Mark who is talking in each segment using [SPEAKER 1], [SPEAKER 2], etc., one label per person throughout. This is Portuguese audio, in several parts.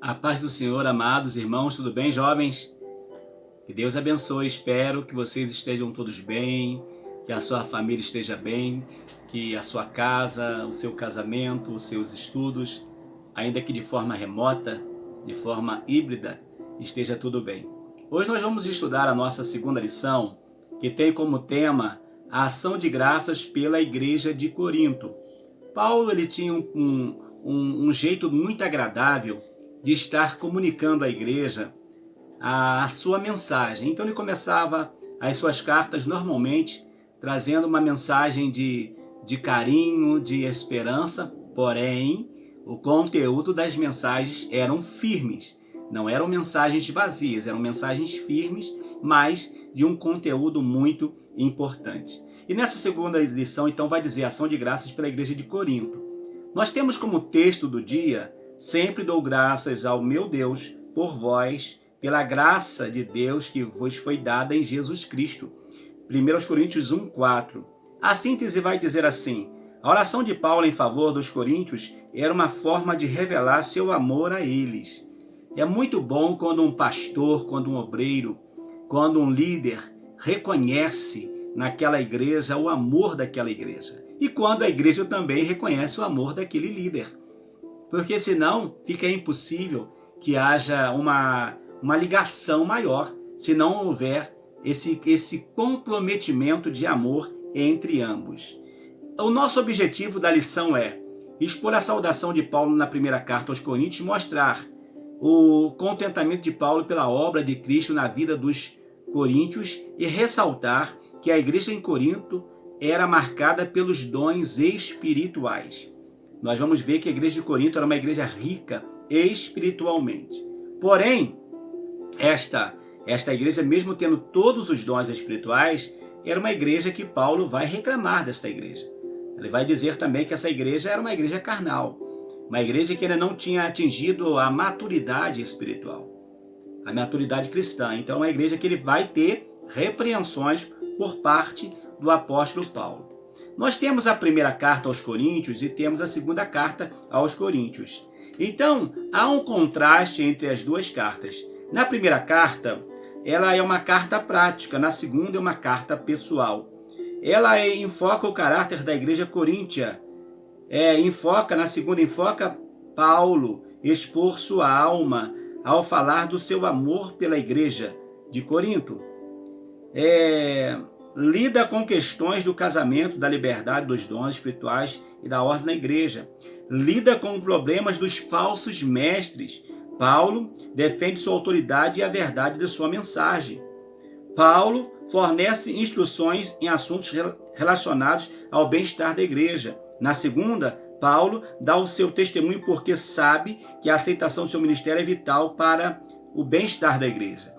[SPEAKER 1] A paz do Senhor, amados irmãos, tudo bem, jovens? Que Deus abençoe, espero que vocês estejam todos bem, que a sua família esteja bem, que a sua casa, o seu casamento, os seus estudos, ainda que de forma remota, de forma híbrida, esteja tudo bem. Hoje nós vamos estudar a nossa segunda lição, que tem como tema a ação de graças pela igreja de Corinto. Paulo ele tinha um jeito muito agradável de estar comunicando à igreja a sua mensagem. Então ele começava as suas cartas normalmente trazendo uma mensagem de carinho, de esperança, porém o conteúdo das mensagens eram firmes. Não eram mensagens vazias, eram mensagens firmes, mas de um conteúdo muito importante. E nessa segunda lição, então, vai dizer ação de graças pela igreja de Corinto. Nós temos como texto do dia: sempre dou graças ao meu Deus por vós, pela graça de Deus que vos foi dada em Jesus Cristo. 1 Coríntios 1:4. A síntese vai dizer assim: a oração de Paulo em favor dos coríntios era uma forma de revelar seu amor a eles. É muito bom quando um pastor, quando um obreiro, quando um líder reconhece naquela igreja o amor daquela igreja. E quando a igreja também reconhece o amor daquele líder. Porque senão fica impossível que haja uma ligação maior, se não houver esse comprometimento de amor entre ambos. O nosso objetivo da lição é expor a saudação de Paulo na primeira carta aos Coríntios, mostrar o contentamento de Paulo pela obra de Cristo na vida dos coríntios e ressaltar que a igreja em Corinto era marcada pelos dons espirituais. Nós vamos ver que a igreja de Corinto era uma igreja rica espiritualmente. Porém, esta igreja, mesmo tendo todos os dons espirituais, era uma igreja que Paulo vai reclamar desta igreja. Ele vai dizer também que essa igreja era uma igreja carnal, uma igreja que ainda não tinha atingido a maturidade espiritual, a maturidade cristã. Então, é uma igreja que ele vai ter repreensões por parte do apóstolo Paulo. Nós temos a primeira carta aos Coríntios e temos a segunda carta aos Coríntios. Então, há um contraste entre as duas cartas. Na primeira carta, ela é uma carta prática, na segunda é uma carta pessoal. Ela enfoca o caráter da igreja coríntia. Na segunda enfoca Paulo expor sua alma ao falar do seu amor pela igreja de Corinto. Lida com questões do casamento, da liberdade, dos dons espirituais e da ordem na igreja. Lida com problemas dos falsos mestres. Paulo defende sua autoridade e a verdade de sua mensagem. Paulo fornece instruções em assuntos relacionados ao bem-estar da igreja. Na segunda, Paulo dá o seu testemunho porque sabe que a aceitação do seu ministério é vital para o bem-estar da igreja.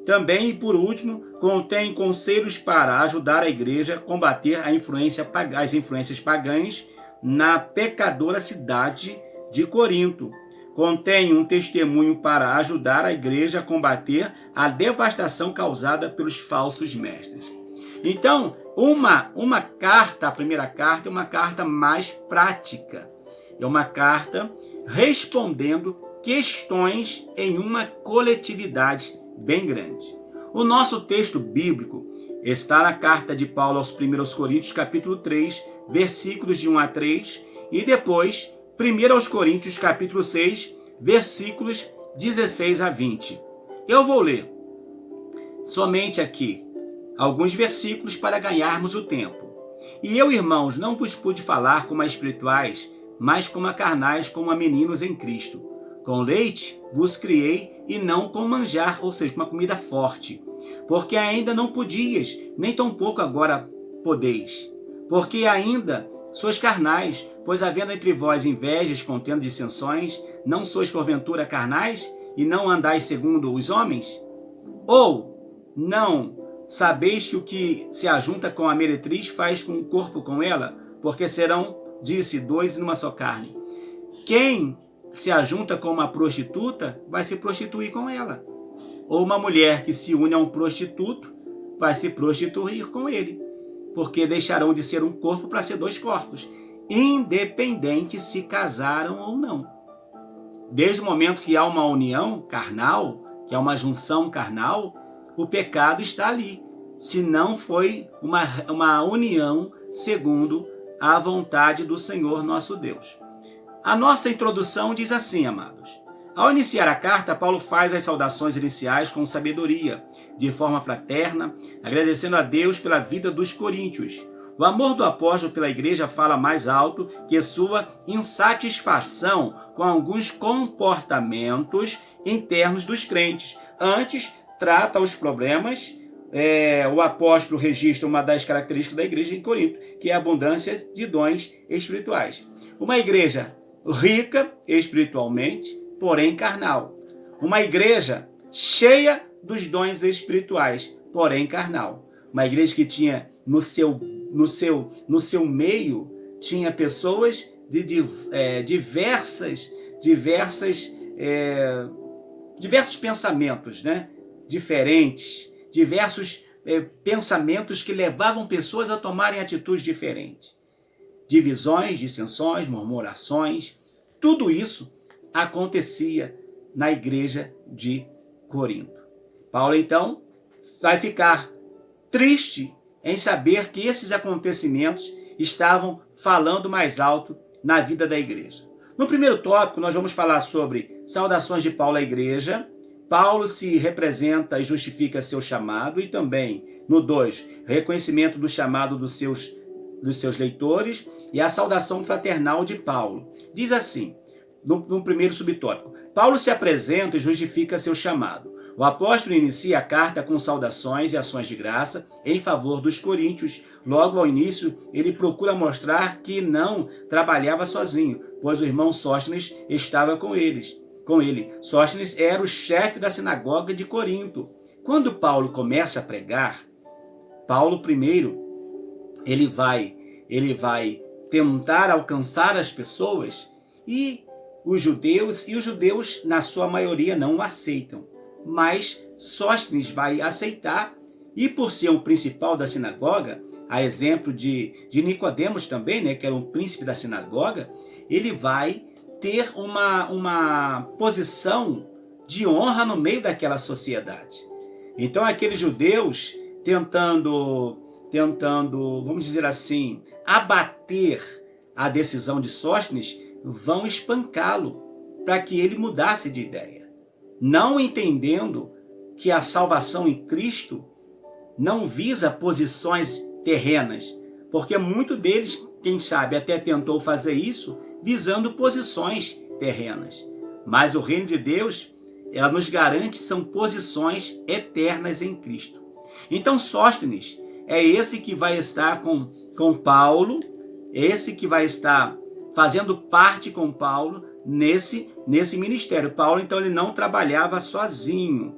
[SPEAKER 1] Também, e por último, contém conselhos para ajudar a igreja a combater as influências pagãs na pecadora cidade de Corinto. Contém um testemunho para ajudar a igreja a combater a devastação causada pelos falsos mestres. Então, uma carta, a primeira carta, é uma carta mais prática. É uma carta respondendo questões em uma coletividade bem grande. O nosso texto bíblico está na carta de Paulo aos 1 Coríntios, capítulo 3, versículos de 1 a 3, e depois 1 Coríntios, capítulo 6, versículos 16 a 20. Eu vou ler somente aqui alguns versículos para ganharmos o tempo. E eu, irmãos, não vos pude falar como a espirituais, mas como a carnais, como a meninos em Cristo. Com leite vos criei e não com manjar, ou seja, com uma comida forte. Porque ainda não podias, nem tampouco agora podeis. Porque ainda sois carnais, pois havendo entre vós invejas, contendo dissensões, não sois porventura carnais e não andais segundo os homens? Ou não sabeis que o que se ajunta com a meretriz faz com o corpo com ela? Porque serão, disse, dois numa só carne. Quem se ajunta com uma prostituta vai se prostituir com ela. Ou uma mulher que se une a um prostituto vai se prostituir com ele. Porque deixarão de ser um corpo para ser dois corpos, independente se casaram ou não. Desde o momento que há uma união carnal, que há uma junção carnal, o pecado está ali. Se não foi uma união segundo a vontade do Senhor nosso Deus. A nossa introdução diz assim, amados. Ao iniciar a carta, Paulo faz as saudações iniciais com sabedoria, de forma fraterna, agradecendo a Deus pela vida dos coríntios. O amor do apóstolo pela igreja fala mais alto que sua insatisfação com alguns comportamentos internos dos crentes. Antes, trata os problemas. O apóstolo registra uma das características da igreja em Corinto, que é a abundância de dons espirituais. Uma igreja rica espiritualmente, porém carnal. Uma igreja cheia dos dons espirituais, porém carnal. Uma igreja que tinha no seu meio, tinha pessoas de diversos pensamentos, né? Diferentes, diversos pensamentos que levavam pessoas a tomarem atitudes diferentes. Divisões, dissensões, murmurações, tudo isso acontecia na igreja de Corinto. Paulo, então, vai ficar triste em saber que esses acontecimentos estavam falando mais alto na vida da igreja. No primeiro tópico, nós vamos falar sobre saudações de Paulo à igreja. Paulo se representa e justifica seu chamado, e também, no 2, reconhecimento do chamado dos seus leitores e a saudação fraternal de Paulo. Diz assim, no primeiro subtópico, Paulo se apresenta e justifica seu chamado. O apóstolo inicia a carta com saudações e ações de graça em favor dos coríntios. Logo ao início, ele procura mostrar que não trabalhava sozinho, pois o irmão Sóstenes estava com ele. Sóstenes era o chefe da sinagoga de Corinto. Quando Paulo começa a pregar, Paulo primeiro, ele vai tentar alcançar as pessoas e os judeus, na sua maioria, não o aceitam. Mas Sóstenes vai aceitar, e por ser o principal da sinagoga, a exemplo de Nicodemos também, né, que era um príncipe da sinagoga, ele vai ter uma posição de honra no meio daquela sociedade. Então aqueles judeus tentando, vamos dizer assim, abater a decisão de Sóstenes, vão espancá-lo para que ele mudasse de ideia. Não entendendo que a salvação em Cristo não visa posições terrenas, porque muito deles, quem sabe, até tentou fazer isso visando posições terrenas. Mas o reino de Deus, ela nos garante, são posições eternas em Cristo. Então Sóstenes é esse que vai estar com Paulo, esse que vai estar fazendo parte com Paulo nesse ministério. Paulo, então, ele não trabalhava sozinho.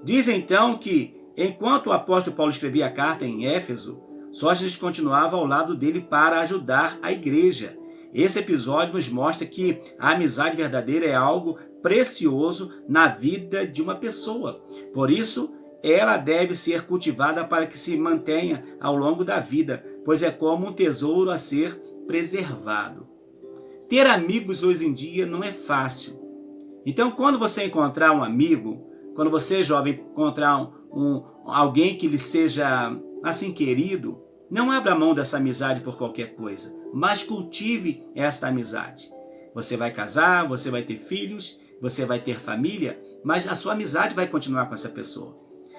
[SPEAKER 1] Diz, então, que enquanto o apóstolo Paulo escrevia a carta em Éfeso, Sóstenes continuava ao lado dele para ajudar a igreja. Esse episódio nos mostra que a amizade verdadeira é algo precioso na vida de uma pessoa. Por isso, ela deve ser cultivada para que se mantenha ao longo da vida, pois é como um tesouro a ser preservado. Ter amigos hoje em dia não é fácil. Então, quando você encontrar um amigo, quando você, jovem, encontrar alguém que lhe seja assim querido, não abra mão dessa amizade por qualquer coisa, mas cultive esta amizade. Você vai casar, você vai ter filhos, você vai ter família, mas a sua amizade vai continuar com essa pessoa.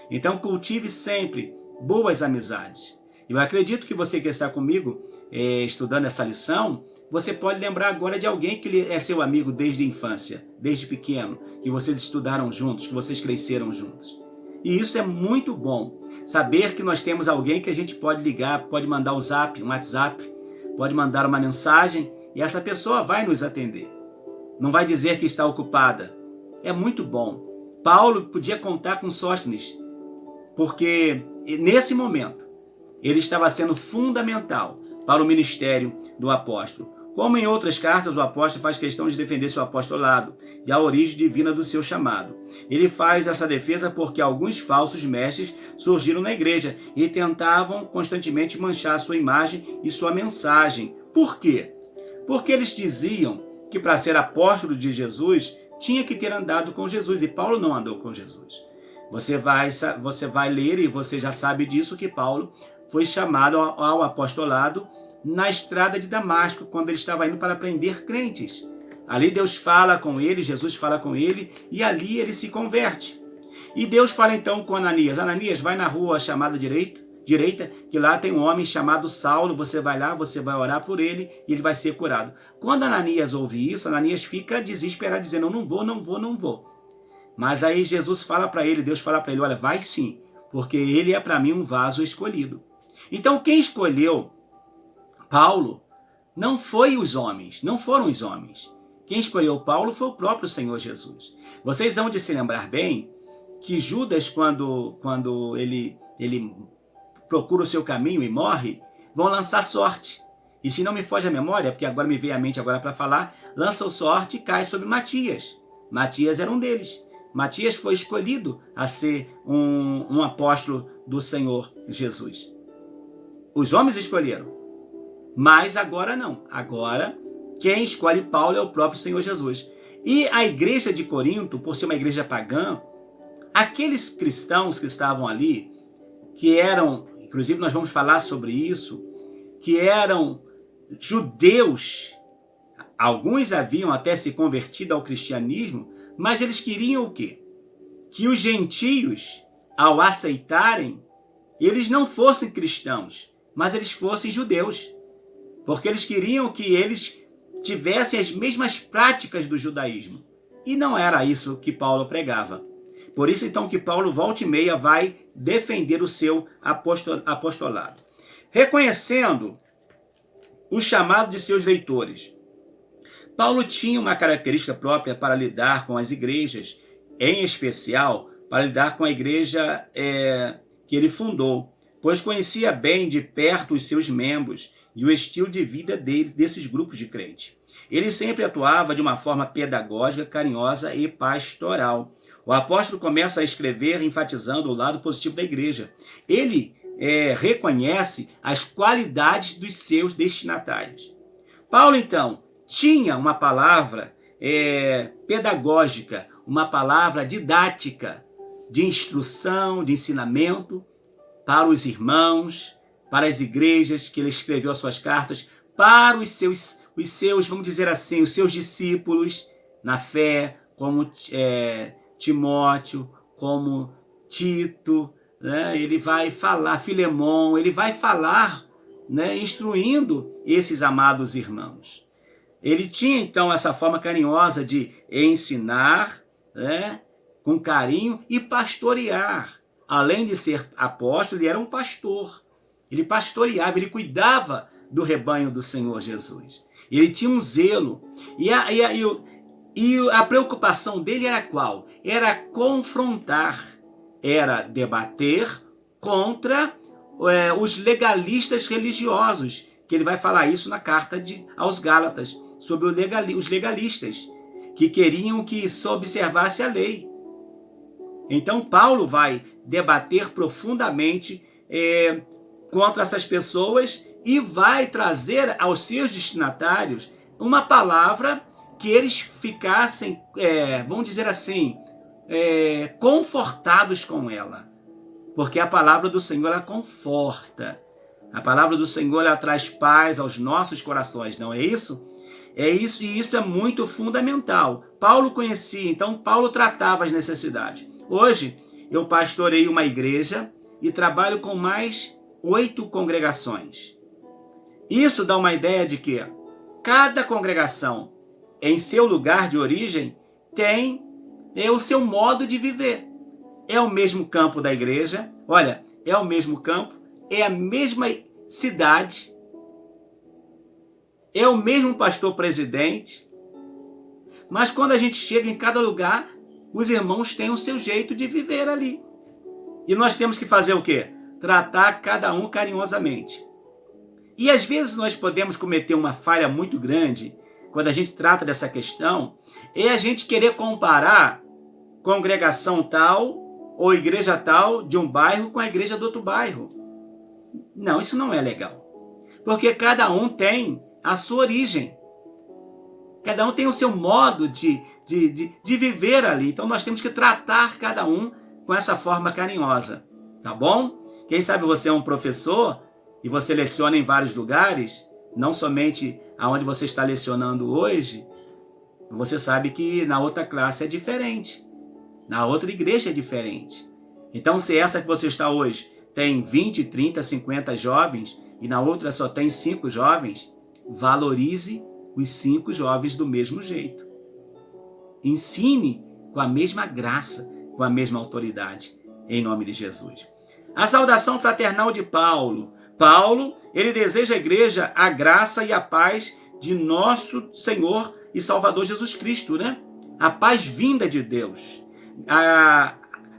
[SPEAKER 1] Então, cultive sempre boas amizades. Eu acredito que você que está comigo estudando essa lição, você pode lembrar agora de alguém que é seu amigo desde a infância, desde pequeno, que vocês estudaram juntos, que vocês cresceram juntos. E isso é muito bom, saber que nós temos alguém que a gente pode ligar, pode mandar um zap, um WhatsApp, pode mandar uma mensagem e essa pessoa vai nos atender. Não vai dizer que está ocupada. É muito bom. Paulo podia contar com Sóstenes, porque nesse momento ele estava sendo fundamental para o ministério do apóstolo. Como em outras cartas, o apóstolo faz questão de defender seu apostolado e a origem divina do seu chamado. Ele faz essa defesa porque alguns falsos mestres surgiram na igreja e tentavam constantemente manchar sua imagem e sua mensagem. Por quê? Porque eles diziam que para ser apóstolo de Jesus tinha que ter andado com Jesus, e Paulo não andou com Jesus. Você vai ler, e você já sabe disso, que Paulo foi chamado ao apostolado na estrada de Damasco, quando ele estava indo para prender crentes. Ali Deus fala com ele, Jesus fala com ele, e ali ele se converte. E Deus fala então com Ananias: Ananias, vai na rua chamada direita, que lá tem um homem chamado Saulo, você vai lá, você vai orar por ele, e ele vai ser curado. Quando Ananias ouve isso, Ananias fica desesperado, dizendo: não vou. Mas aí Jesus fala para ele, Deus fala para ele: olha, vai sim, porque ele é para mim um vaso escolhido. Então quem escolheu Paulo não foi os homens, não foram os homens. Quem escolheu Paulo foi o próprio Senhor Jesus. Vocês vão de se lembrar bem que Judas, quando ele procura o seu caminho e morre, vão lançar sorte. E se não me foge a memória, porque agora me veio à mente agora para falar, lançam sorte e cai sobre Matias. Matias era um deles. Matias foi escolhido a ser um apóstolo do Senhor Jesus. Os homens escolheram, mas agora não. Agora, quem escolhe Paulo é o próprio Senhor Jesus. E a igreja de Corinto, por ser uma igreja pagã, aqueles cristãos que estavam ali, que eram, inclusive nós vamos falar sobre isso, que eram judeus, alguns haviam até se convertido ao cristianismo, mas eles queriam o quê? Que os gentios, ao aceitarem, eles não fossem cristãos, mas eles fossem judeus. Porque eles queriam que eles tivessem as mesmas práticas do judaísmo. E não era isso que Paulo pregava. Por isso, então, que Paulo, volta e meia, vai defender o seu apostolado. Reconhecendo o chamado de seus leitores. Paulo tinha uma característica própria para lidar com as igrejas, em especial para lidar com a igreja que ele fundou, pois conhecia bem de perto os seus membros e o estilo de vida desses grupos de crente. Ele sempre atuava de uma forma pedagógica, carinhosa e pastoral. O apóstolo começa a escrever enfatizando o lado positivo da igreja. Ele reconhece as qualidades dos seus destinatários. Paulo, então, tinha uma palavra pedagógica, uma palavra didática, de instrução, de ensinamento para os irmãos, para as igrejas que ele escreveu as suas cartas, para os seus, vamos dizer assim, os seus discípulos na fé, como Timóteo, como Tito, né? Ele vai falar, Filemon, ele vai falar, né, instruindo esses amados irmãos. Ele tinha, então, essa forma carinhosa de ensinar, né, com carinho, e pastorear. Além de ser apóstolo, ele era um pastor. Ele pastoreava, ele cuidava do rebanho do Senhor Jesus. Ele tinha um zelo. E a preocupação dele era qual? Era confrontar, era debater contra os legalistas religiosos, que ele vai falar isso na carta aos Gálatas, sobre os legalistas, que queriam que se observasse a lei. Então Paulo vai debater profundamente contra essas pessoas e vai trazer aos seus destinatários uma palavra que eles ficassem, vamos dizer assim, confortados com ela. Porque a palavra do Senhor, ela conforta. A palavra do Senhor, ela traz paz aos nossos corações, não é isso? É isso, e isso é muito fundamental. Paulo conhecia, então Paulo tratava as necessidades. Hoje, eu pastoreio uma igreja e trabalho com mais 8 congregações. Isso dá uma ideia de que cada congregação, em seu lugar de origem, tem o seu modo de viver. É o mesmo campo da igreja, olha, é o mesmo campo, é a mesma cidade, é o mesmo pastor presidente, mas quando a gente chega em cada lugar, os irmãos têm o seu jeito de viver ali. E nós temos que fazer o quê? Tratar cada um carinhosamente. E às vezes nós podemos cometer uma falha muito grande, quando a gente trata dessa questão, é a gente querer comparar congregação tal ou igreja tal de um bairro com a igreja do outro bairro. Não, isso não é legal. Porque cada um tem a sua origem. Cada um tem o seu modo de viver ali. Então nós temos que tratar cada um com essa forma carinhosa, tá bom? Quem sabe você é um professor e você leciona em vários lugares, não somente aonde você está lecionando hoje, você sabe que na outra classe é diferente, na outra igreja é diferente. Então se essa que você está hoje tem 20, 30, 50 jovens e na outra só tem 5 jovens, valorize os 5 jovens do mesmo jeito. Ensine com a mesma graça, com a mesma autoridade, em nome de Jesus. A saudação fraternal de Paulo. Paulo, ele deseja à igreja a graça e a paz de nosso Senhor e Salvador Jesus Cristo, né? A paz vinda de Deus. A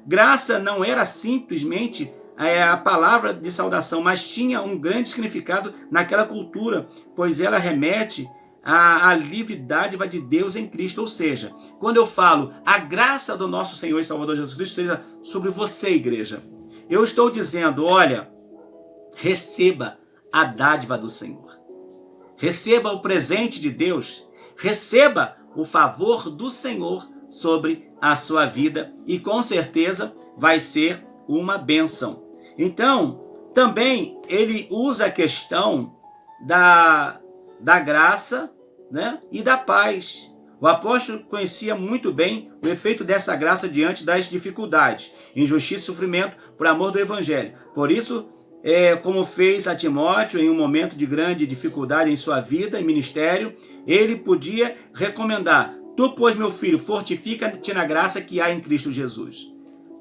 [SPEAKER 1] graça não era simplesmente a palavra de saudação, mas tinha um grande significado naquela cultura, pois ela remete à livre dádiva de Deus em Cristo. Ou seja, quando eu falo a graça do nosso Senhor e Salvador Jesus Cristo seja sobre você, igreja, eu estou dizendo, olha, receba a dádiva do Senhor. Receba o presente de Deus. Receba o favor do Senhor sobre a sua vida e com certeza vai ser uma bênção. Então, também ele usa a questão da graça, né, e da paz. O apóstolo conhecia muito bem o efeito dessa graça diante das dificuldades, injustiça e sofrimento por amor do evangelho. Por isso, como fez a Timóteo em um momento de grande dificuldade em sua vida e ministério, ele podia recomendar: tu, pois, meu filho, fortifica-te na graça que há em Cristo Jesus.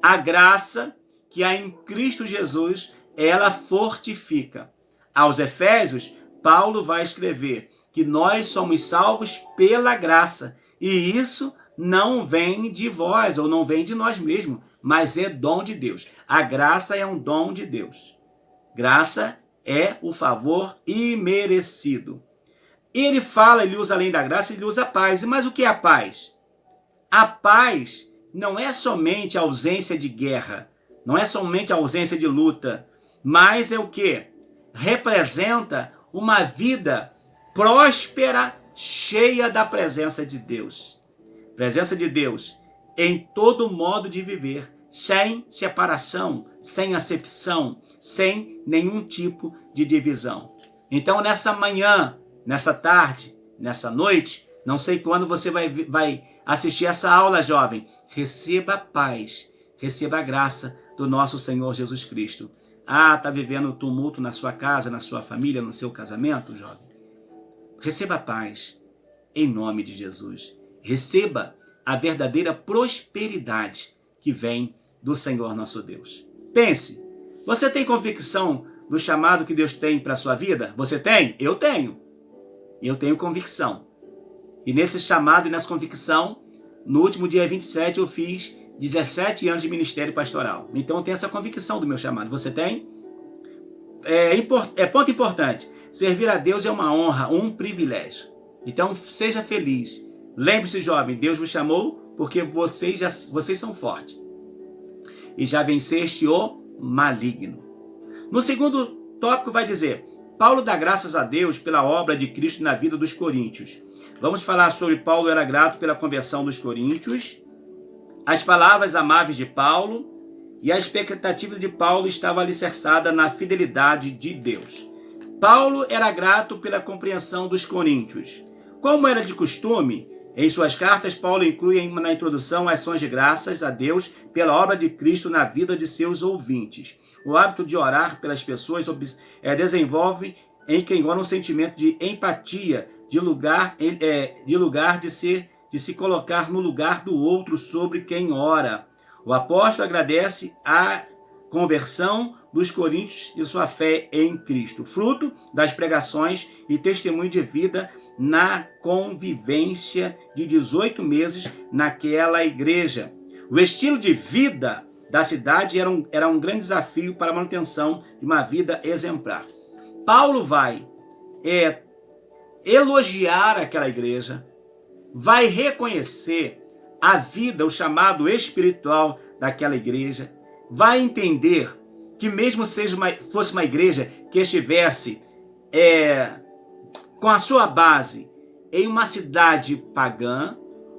[SPEAKER 1] A graça que há em Cristo Jesus, ela fortifica. Aos Efésios, Paulo vai escrever que nós somos salvos pela graça, e isso não vem de vós, ou não vem de nós mesmos, mas é dom de Deus. A graça é um dom de Deus. Graça é o favor imerecido. Ele fala, ele usa além da graça, ele usa a paz. Mas o que é a paz? A paz não é somente a ausência de guerra, não é somente a ausência de luta, mas é o que? Representa uma vida próspera, cheia da presença de Deus. Presença de Deus em todo modo de viver, sem separação, sem acepção, sem nenhum tipo de divisão. Então, nessa manhã, nessa tarde, nessa noite, não sei quando você vai assistir essa aula, jovem, receba a paz, receba a graça do nosso Senhor Jesus Cristo. Está vivendo tumulto na sua casa, na sua família, no seu casamento, jovem? Receba a paz, em nome de Jesus. Receba a verdadeira prosperidade que vem do Senhor nosso Deus. Pense, você tem convicção do chamado que Deus tem para a sua vida? Você tem? Eu tenho. Eu tenho convicção. E nesse chamado e nessa convicção, no último dia 27, eu fiz 17 anos de ministério pastoral. Então eu tenho essa convicção do meu chamado. Você tem? Ponto importante. Servir a Deus é uma honra, um privilégio. Então seja feliz. Lembre-se, jovem, Deus vos chamou porque vocês são fortes. E já venceste o maligno. No segundo tópico vai dizer: Paulo dá graças a Deus pela obra de Cristo na vida dos coríntios. Vamos falar sobre Paulo era grato pela conversão dos coríntios, as palavras amáveis de Paulo, e a expectativa de Paulo estava alicerçada na fidelidade de Deus. Paulo era grato pela compreensão dos coríntios. Como era de costume, em suas cartas, Paulo inclui na introdução ações de graças a Deus pela obra de Cristo na vida de seus ouvintes. O hábito de orar pelas pessoas desenvolve em quem ora um sentimento de empatia, de se colocar no lugar do outro sobre quem ora. O apóstolo agradece a conversão dos coríntios e sua fé em Cristo, fruto das pregações e testemunho de vida na convivência de 18 meses naquela igreja. O estilo de vida da cidade era um grande desafio para a manutenção de uma vida exemplar. Paulo vai elogiar aquela igreja, vai reconhecer a vida, o chamado espiritual daquela igreja, vai entender que mesmo fosse uma igreja que estivesse com a sua base em uma cidade pagã,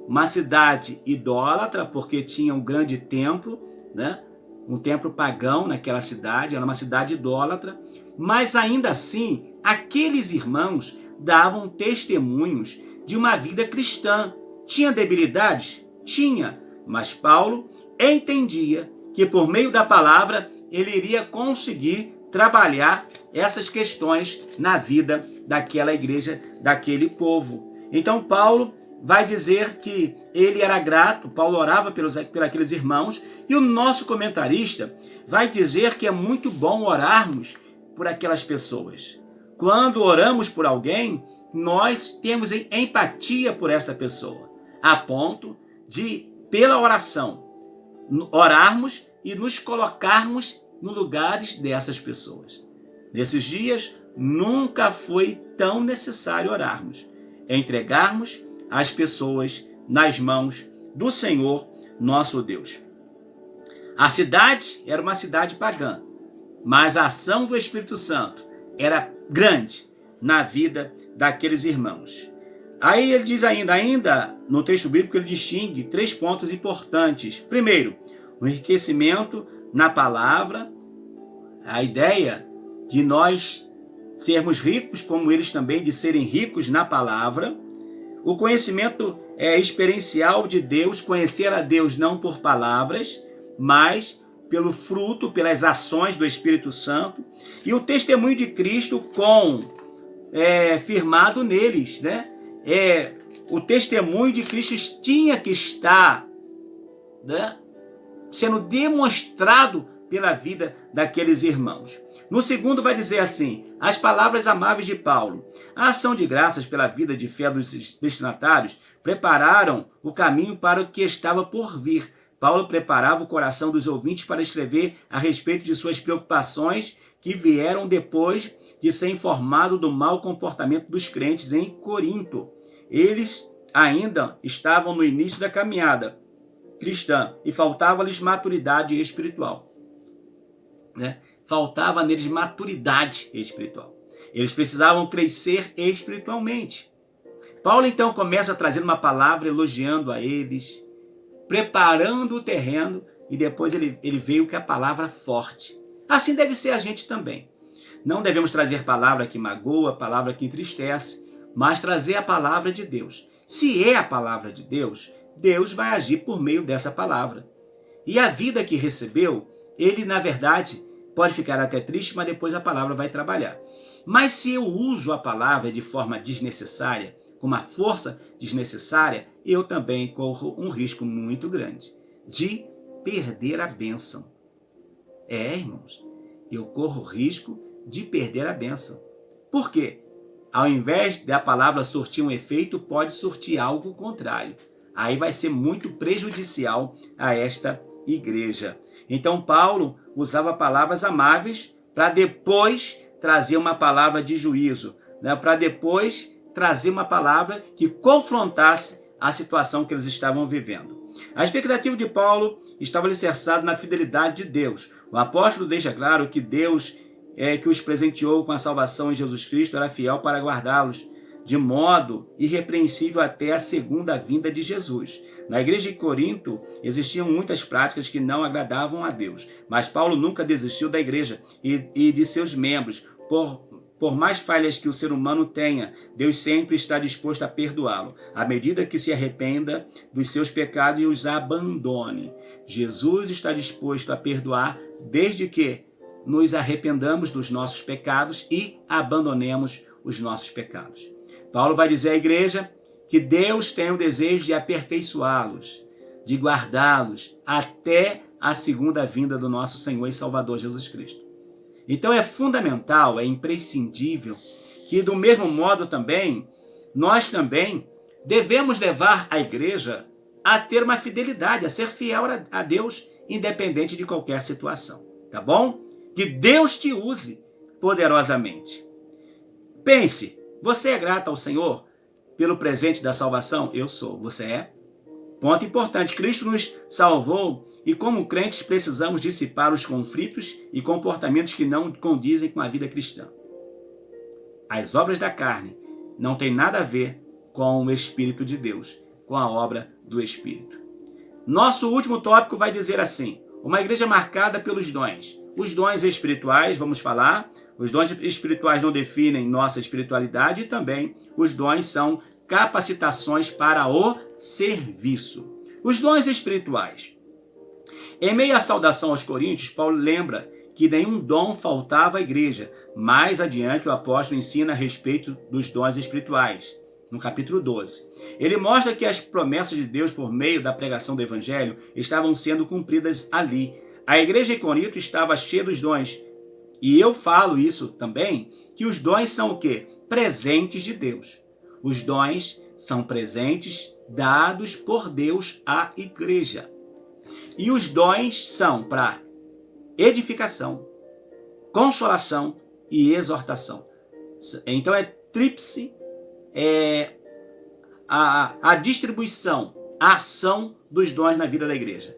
[SPEAKER 1] uma cidade idólatra, porque tinha um grande templo, né? Um templo pagão naquela cidade, era uma cidade idólatra, mas ainda assim, aqueles irmãos davam testemunhos de uma vida cristã. Tinha debilidades? Tinha, mas Paulo entendia que por meio da palavra ele iria conseguir trabalhar essas questões na vida daquela igreja, daquele povo. Então Paulo vai dizer que ele era grato, Paulo orava por aqueles irmãos, e o nosso comentarista vai dizer que é muito bom orarmos por aquelas pessoas. Quando oramos por alguém, nós temos empatia por essa pessoa, a ponto de, pela oração, orarmos e nos colocarmos no lugares dessas pessoas. Nesses dias, nunca foi tão necessário orarmos, entregarmos as pessoas nas mãos do Senhor nosso Deus. A cidade era uma cidade pagã, mas a ação do Espírito Santo era grande na vida daqueles irmãos. Aí ele diz ainda no texto bíblico, ele distingue 3 pontos importantes. Primeiro, o enriquecimento na palavra, a ideia de nós sermos ricos, como eles também de serem ricos na palavra. O conhecimento experiencial de Deus, conhecer a Deus não por palavras, mas pelo fruto, pelas ações do Espírito Santo. E o testemunho de Cristo firmado neles, né? O testemunho de Cristo tinha que estar, né, sendo demonstrado pela vida daqueles irmãos. No segundo vai dizer assim, as palavras amáveis de Paulo. A ação de graças pela vida de fé dos destinatários prepararam o caminho para o que estava por vir. Paulo preparava o coração dos ouvintes para escrever a respeito de suas preocupações que vieram depois de ser informado do mau comportamento dos crentes em Corinto. Eles ainda estavam no início da caminhada cristã e faltava-lhes maturidade espiritual, né? Faltava neles maturidade espiritual. Eles precisavam crescer espiritualmente. Paulo então começa trazendo uma palavra elogiando a eles, preparando o terreno, e depois ele veio com a palavra forte. Assim deve ser a gente também. Não devemos trazer palavra que magoa, palavra que entristece, mas trazer a palavra de Deus. Se é a palavra de Deus, Deus vai agir por meio dessa palavra. E a vida que recebeu, ele na verdade pode ficar até triste, mas depois a palavra vai trabalhar. Mas se eu uso a palavra de forma desnecessária, com uma força desnecessária, eu também corro um risco muito grande de perder a bênção. Irmãos, eu corro risco de perder a bênção. Por quê? Ao invés da palavra surtir um efeito, pode surtir algo contrário. Aí vai ser muito prejudicial a esta igreja. Então Paulo usava palavras amáveis para depois trazer uma palavra de juízo, né? Para depois trazer uma palavra que confrontasse a situação que eles estavam vivendo. A expectativa de Paulo estava alicerçada na fidelidade de Deus. O apóstolo deixa claro que Deus que os presenteou com a salvação em Jesus Cristo era fiel para guardá-los de modo irrepreensível até a segunda vinda de Jesus. Na igreja de Corinto existiam muitas práticas que não agradavam a Deus, mas Paulo nunca desistiu da igreja e de seus membros. Por mais falhas que o ser humano tenha, Deus sempre está disposto a perdoá-lo, à medida que se arrependa dos seus pecados e os abandone. Jesus está disposto a perdoar desde que nos arrependamos dos nossos pecados e abandonemos os nossos pecados. Paulo vai dizer à igreja que Deus tem o desejo de aperfeiçoá-los, de guardá-los até a segunda vinda do nosso Senhor e Salvador Jesus Cristo. Então é fundamental, é imprescindível que do mesmo modo também, nós também devemos levar a igreja a ter uma fidelidade, a ser fiel a Deus, independente de qualquer situação. Tá bom? Que Deus te use poderosamente. Pense, você é grato ao Senhor pelo presente da salvação? Eu sou. Você é? Ponto importante. Cristo nos salvou e como crentes precisamos dissipar os conflitos e comportamentos que não condizem com a vida cristã. As obras da carne não têm nada a ver com o Espírito de Deus, com a obra do Espírito. Nosso último tópico vai dizer assim: uma igreja marcada pelos dons. Os dons espirituais, vamos falar, os dons espirituais não definem nossa espiritualidade e também os dons são capacitações para o serviço. Os dons espirituais. Em meio à saudação aos Coríntios, Paulo lembra que nenhum dom faltava à igreja. Mais adiante, o apóstolo ensina a respeito dos dons espirituais, no capítulo 12. Ele mostra que as promessas de Deus por meio da pregação do evangelho estavam sendo cumpridas ali. A igreja em Corinto estava cheia dos dons. E eu falo isso também, que os dons são o quê? Presentes de Deus. Os dons são presentes dados por Deus à igreja. E os dons são para edificação, consolação e exortação. Então é tríplice, a distribuição, a ação dos dons na vida da igreja.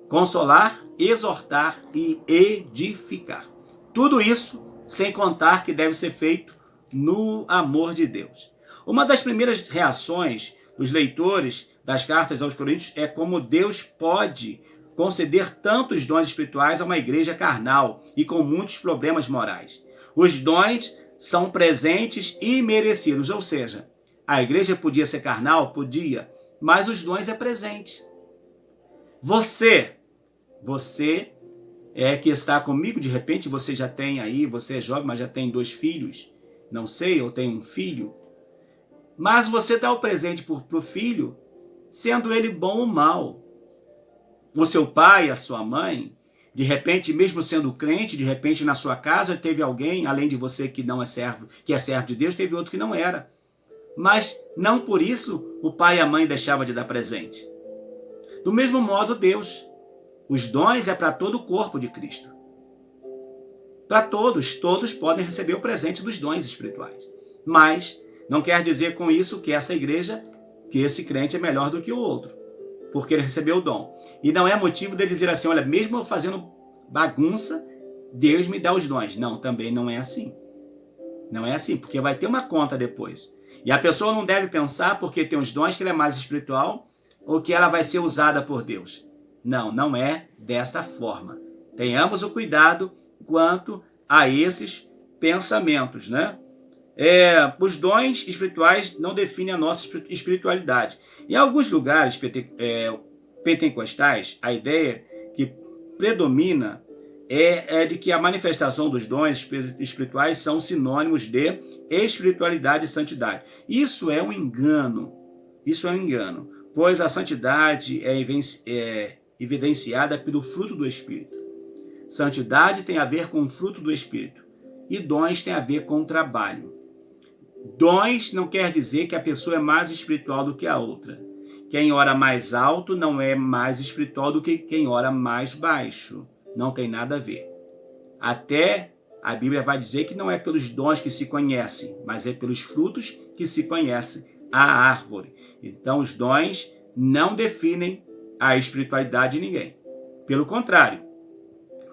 [SPEAKER 1] Consolar, exortar e edificar. Tudo isso sem contar que deve ser feito no amor de Deus. Uma das primeiras reações dos leitores das cartas aos Coríntios é como Deus pode conceder tantos dons espirituais a uma igreja carnal e com muitos problemas morais. Os dons são presentes e merecidos, ou seja, a igreja podia ser carnal? Podia, mas os dons é presente. Você que está comigo, de repente você já tem aí, você é jovem, mas já tem 2 filhos, não sei, ou tem um filho, mas você dá o presente para o filho, sendo ele bom ou mau. O seu pai, a sua mãe, de repente, mesmo sendo crente, de repente na sua casa teve alguém, além de você que não é servo, que é servo de Deus, teve outro que não era. Mas não por isso o pai e a mãe deixavam de dar presente. Do mesmo modo, Deus. Os dons é para todo o corpo de Cristo. Para todos podem receber o presente dos dons espirituais. Mas não quer dizer com isso que essa igreja, que esse crente é melhor do que o outro, porque ele recebeu o dom. E não é motivo dele dizer assim, olha, mesmo eu fazendo bagunça, Deus me dá os dons. Não, também não é assim. Não é assim, porque vai ter uma conta depois. E a pessoa não deve pensar, porque tem os dons, que ela é mais espiritual, ou que ela vai ser usada por Deus. Não, não é desta forma. Tenhamos o cuidado quanto a esses pensamentos, né? Os dons espirituais não definem a nossa espiritualidade. Em alguns lugares pentecostais, a ideia que predomina é de que a manifestação dos dons espirituais são sinônimos de espiritualidade e santidade. Isso é um engano. Isso é um engano, pois a santidade é evidenciada pelo fruto do Espírito. Santidade tem a ver com o fruto do Espírito e dons tem a ver com o trabalho. Dons não quer dizer que a pessoa é mais espiritual do que a outra. Quem ora mais alto não é mais espiritual do que quem ora mais baixo. Não tem nada a ver. Até a Bíblia vai dizer que não é pelos dons que se conhecem, mas é pelos frutos que se conhece a árvore. Então os dons não definem a espiritualidade de ninguém. Pelo contrário,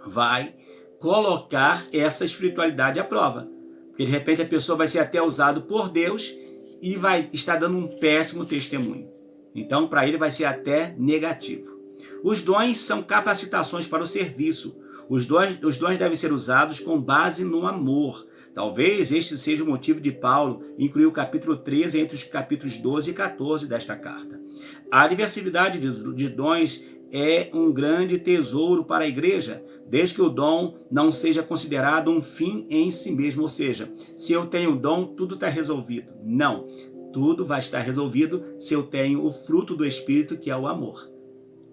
[SPEAKER 1] vai colocar essa espiritualidade à prova. Porque de repente a pessoa vai ser até usada por Deus e vai estar dando um péssimo testemunho. Então para ele vai ser até negativo. Os dons são capacitações para o serviço. Os dons devem ser usados com base no amor. Talvez este seja o motivo de Paulo incluir o capítulo 13 entre os capítulos 12 e 14 desta carta. A diversidade de dons é um grande tesouro para a igreja, desde que o dom não seja considerado um fim em si mesmo. Ou seja, se eu tenho dom, tudo está resolvido. Não, tudo vai estar resolvido se eu tenho o fruto do Espírito, que é o amor.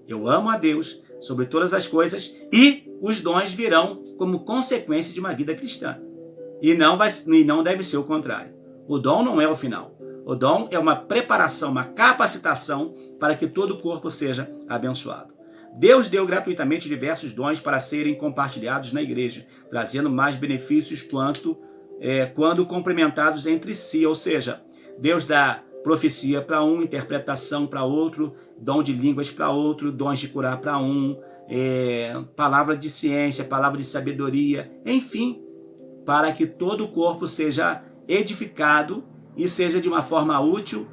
[SPEAKER 1] Eu amo a Deus sobre todas as coisas e os dons virão como consequência de uma vida cristã. E não deve ser o contrário. O dom não é o final. O dom é uma preparação, uma capacitação para que todo o corpo seja abençoado. Deus deu gratuitamente diversos dons para serem compartilhados na igreja, trazendo mais benefícios quando complementados entre si. Ou seja, Deus dá profecia para um, interpretação para outro, dom de línguas para outro, dons de curar para um, palavra de ciência, palavra de sabedoria, enfim, para que todo o corpo seja edificado e seja de uma forma útil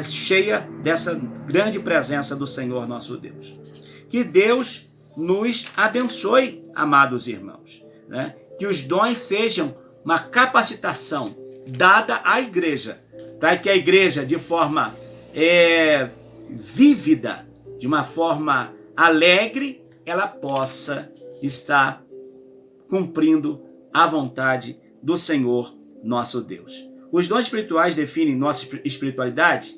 [SPEAKER 1] cheia dessa grande presença do Senhor nosso Deus. Que Deus nos abençoe, amados irmãos, né? Que os dons sejam uma capacitação dada à igreja, para que a igreja, de forma vívida, de uma forma alegre, ela possa estar cumprindo a vontade do Senhor nosso Deus. Os dons espirituais definem nossa espiritualidade?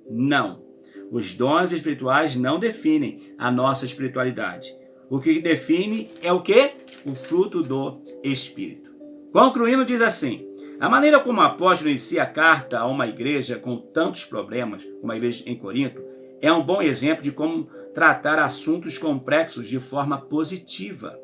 [SPEAKER 1] Não. Os dons espirituais não definem a nossa espiritualidade. O que define é o quê? O fruto do Espírito. Concluindo, diz assim: a maneira como o apóstolo inicia a carta a uma igreja com tantos problemas, como a igreja em Corinto, é um bom exemplo de como tratar assuntos complexos de forma positiva.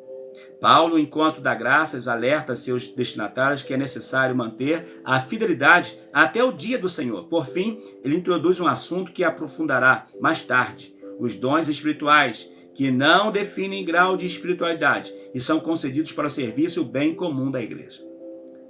[SPEAKER 1] Paulo, enquanto dá graças, alerta seus destinatários que é necessário manter a fidelidade até o dia do Senhor. Por fim, ele introduz um assunto que aprofundará mais tarde: os dons espirituais, que não definem grau de espiritualidade e são concedidos para o serviço e o bem comum da igreja.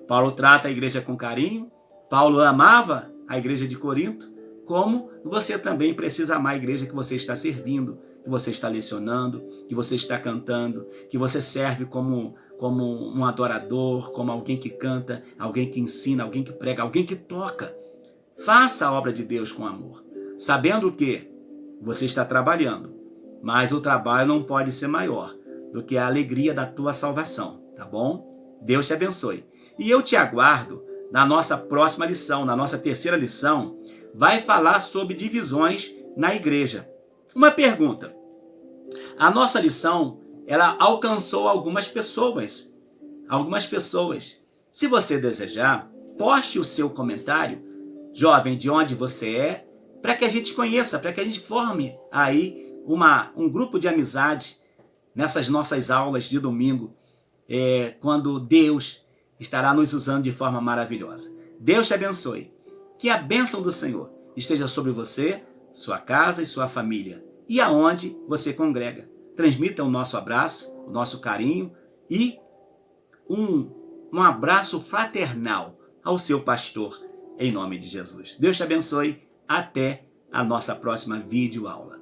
[SPEAKER 1] Paulo trata a igreja com carinho. Paulo amava a igreja de Corinto, como você também precisa amar a igreja que você está servindo, que você está lecionando, que você está cantando, que você serve como um adorador, como alguém que canta, alguém que ensina, alguém que prega, alguém que toca. Faça a obra de Deus com amor, sabendo que você está trabalhando, mas o trabalho não pode ser maior do que a alegria da tua salvação, tá bom? Deus te abençoe. E eu te aguardo na nossa próxima lição, na nossa terceira lição, vai falar sobre divisões na igreja. Uma pergunta: a nossa lição, ela alcançou algumas pessoas. Se você desejar, poste o seu comentário, jovem, de onde você é, para que a gente conheça, para que a gente forme aí um grupo de amizade nessas nossas aulas de domingo, quando Deus estará nos usando de forma maravilhosa. Deus te abençoe. Que a bênção do Senhor esteja sobre você, sua casa e sua família, e aonde você congrega. Transmita o nosso abraço, o nosso carinho e um abraço fraternal ao seu pastor, em nome de Jesus. Deus te abençoe. Até a nossa próxima videoaula.